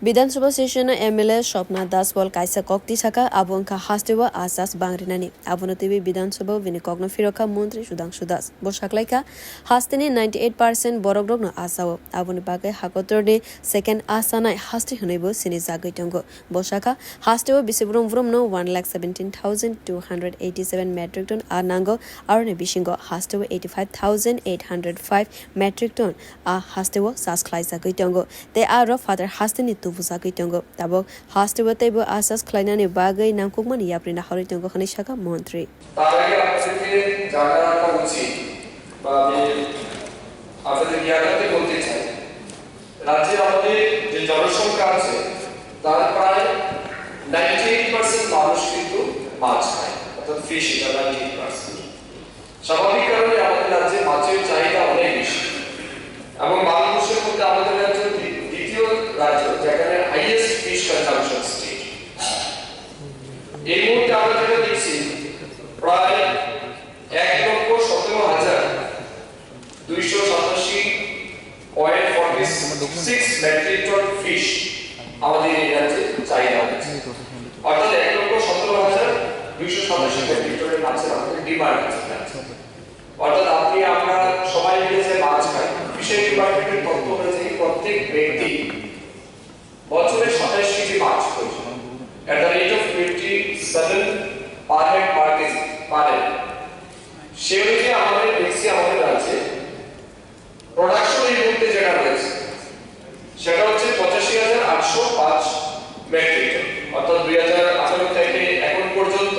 বিধানসভা সেশনে এমএলএ স্বপ্না দাস বল কাইসা কক্তি সাকা আবংকা হাস্তেওয়া আসাস বাংরিনানি আবনতিবি বিধানসভা বিনিকগ্ন ফিরকা মন্ত্রী সুধাংশু দাস বসাকলাইকা হাস্তেনি 98% বরগ্রগ্ন আসাও আবনি বাগে হাকতরনি সেকেন্ড আসানাই হাস্তি হনৈবো সিনি জাগৈতঙ্গ বসাকা হাস্তেওয়া বিসিবরম ব্রমনো 1,17,287 মেট্রিক টন আর নাঙ্গ আরনে বিশিঙ্গ হাস্তেওয়া 85,805 মেট্রিক টন আ হাস্তেওয়া সাসখ্লাই জাগৈতঙ্গ তে আর father হাস্তেনি Sudhangshu tabok hastewa tebo asas khwlainani bagai namkukmani yapri naharkha khani sakha montri তার আগে আপনাদেরকে জানা রাখা উচিত বা আমি আপনাদের জ্ঞানাতে বলতে চাই রাজ্যে আমাদের যে জনসংখ্যা আছে তার প্রায় 98% মানুষ কিন্তু মাছ খায় অর্থাৎ ফিশ এটা 98% স্বাভাবিক কারণে আমাদের রাজ্যে মাছের চাহিদা অনেক বেশি এবং বাংলাদেশের মধ্যে আমাদের রাজ্য দ্বিতীয় রাজ্য যেখানে হাইয়েস্ট ফিশ কনজাম্পশন স্টেট এই মুহূর্তে আমরা যেটা দেখছি প্রায় 1,17,287.46 মেট্রিক টন ফিশ আমাদের এই রাজ্যে চাহিদা আছে অর্থাৎ 1,17,287 মেট্রিক টনের মাছের আমাদের ডিমান্ড আছে অর্থাৎ আপনি আমরা সবাই মিলে যে মাছ খাই ফিশারি ডিপার্টমেন্টের তথ্য অনুযায়ী প্রত্যেক ব্যক্তি বছরে 27 কেজি মাছ খায় at the rate of 27 per head per kg per head সেই অনুযায়ী আমাদের দেখছি আমাদের রাজ্যে প্রোডাকশন এই মুহূর্তে যেটা রয়েছে সেটা হচ্ছে 85,805 মেট্রিক টন অর্থাৎ 2018 থেকে এখন পর্যন্ত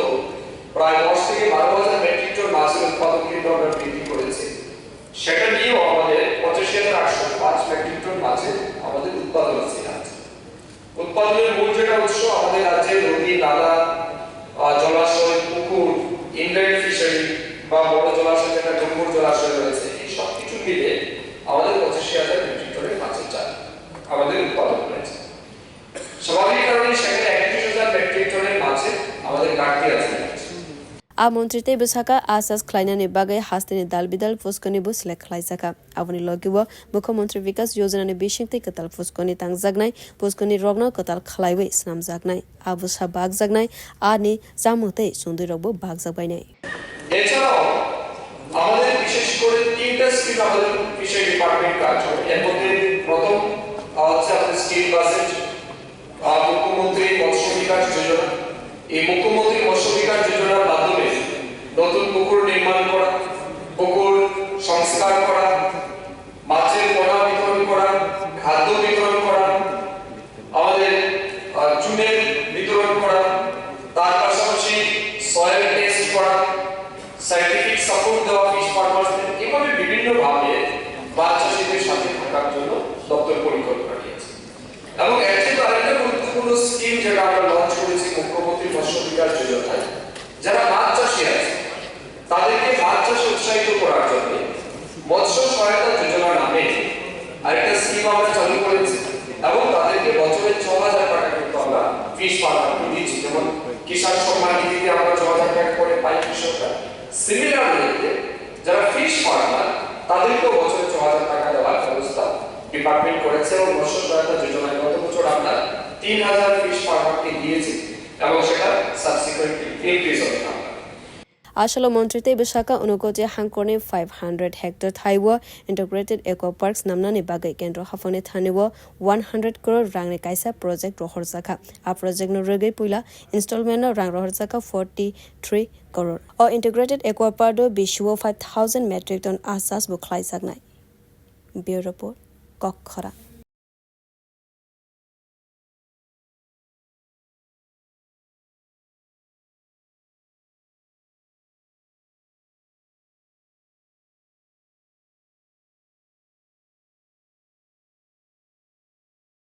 প্রায় 10 থেকে 12,000 মেট্রিক টন মাছের উৎপাদন কিন্তু আমরা বৃদ্ধি করেছি সেটা নিয়েও আমাদের 85,805 মেট্রিক টন মাছের আমাদের উৎপাদন আছে উৎপাদনের মূল যেটা উৎস আমাদের রাজ্যে নদী নালা জলাশয় পুকুর ইনল্যান্ড ফিশারি বা বড় জলাশয় যেটা গম্ভীর জলাশয় রয়েছে এই সব কিছু মিলে আমাদের 85,000 মেট্রিক টনের মাছের চাল আমাদের উৎপাদন রয়েছে স্বাভাবিক কারণে সেখানে 31,000 মেট্রিক টনের মাছের আমাদের ঘাটতি আছে A montrite besaka asas khwlainani bagai hasteni dalbidal fuskoni bu selek khlaisaka avoni logibo mukhyamantri vikas yojana ni bishingte katal fuskoni tangjagnai fuskoni rogna katal khlaiwe snamjagnai abusa bagjagnai ani jamute sundui rogbo bagjagbainai এছাড়াও আমাদের বিশেষ করে তিনটা scheme আমাদের fishery department কাজ করে এর মধ্যে প্রথম হচ্ছে আমাদের স্কিম বাজেট মুখ্যমন্ত্রী মৎস্য বিকাশ যোজনা এই মুখ্যমন্ত্রী মৎস্য বিকাশ যোজনার মাধ্যমে নতুন পুকুর নির্মাণ করা পুকুর সংস্কার করা মাছের পোনা বিতরণ করা খাদ্য বিতরণ করা আমাদের চুনের বিতরণ করা তার পাশাপাশি সয়েল টেস্ট করা সায়েন্টিফিক সাপোর্ট দেওয়া ফিশ ফার্মারদের এভাবে বিভিন্ন ভাবে মাছ চাষীদের সাথে থাকার জন্য দপ্তর পরিকল্পনা নিয়েছে এবং এর থেকে আরেকটা গুরুত্বপূর্ণ স্কিম যেটা আমরা লঞ্চ করেছি মুখ্যমন্ত্রী মৎস্য বিকাশ যোজনায় যারা মাছ চাষী আছে তাদেরকে মাছ চাষে উৎসাহিত করার জন্য মৎস্য সহায়তা যোজনা নামে আরেকটা স্কিম আমরা চালু করেছি এবং তাদেরকে বছরে 6,000 টাকা কিন্তু আমরা ফিশ ফার্মারকে দিচ্ছি যেমন কিষাণ সম্মান নিধিতে আমরা 6,000 টাকা করে পাই কৃষকরা সিমিলারলি যারা ফিশ ফার্মার তাদেরকেও বছরে 6,000 টাকা দেওয়ার ব্যবস্থা ডিপার্টমেন্ট করেছে এবং মৎস্য সহায়তা যোজনায় গত বছর আমরা 3,000 ফিশ ফার্মারকে দিয়েছি এবং সেটা সাবসিকুয়েন্টলি ইনক্রিজ হবে Ashalo montrite besaka unukoje hangkorne 500 hectare thaiwa integrated eco parks namnani bagai kendro hafone thaniwo 100 crore rangni kaisa project rohor sakha a project no rege puila installment no rang rohor sakha 43 crore o integrated eco park do bishuo 5,000 metric ton asas bu khlai saknai bureau report kokkhara